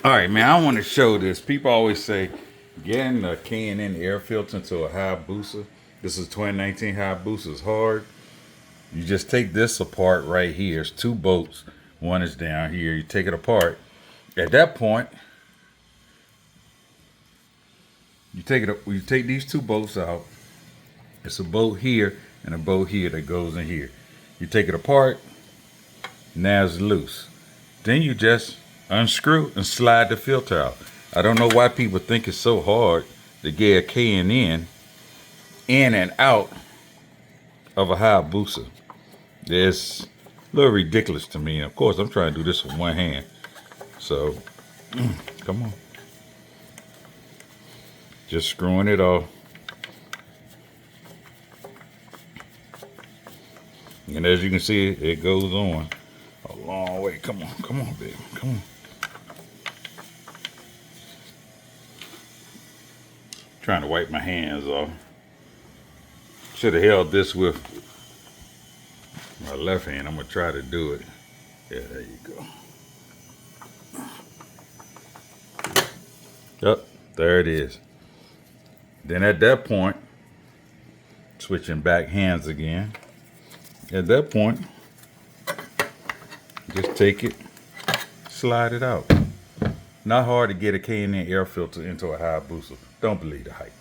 All right, man, I want to show this. People always say getting a K&N air filter into a Hayabusa. This is 2019 Hayabusa. Is hard. You just take this apart right here. It's two bolts. One is down here. You take it apart. At that point, you take these two bolts out. It's a bolt here and a bolt here that goes in here. You take it apart. Now it's loose. Then you just unscrew and slide the filter out. I don't know why people think it's so hard to get a K&N in and out of a Hayabusa. It's a little ridiculous to me. And of course, I'm trying to do this with one hand. So, come on. Just screwing it off. And as you can see, it goes on a long way. Come on, baby. Come on. Trying to wipe my hands off. Should have held this with my left hand. I'm going to try to do it. Yeah, there you go. Yep, there it is. Then at that point, switching back hands again. At that point, just take it, slide it out. Not hard to get a K&N air filter into a Hayabusa. Don't believe the hype.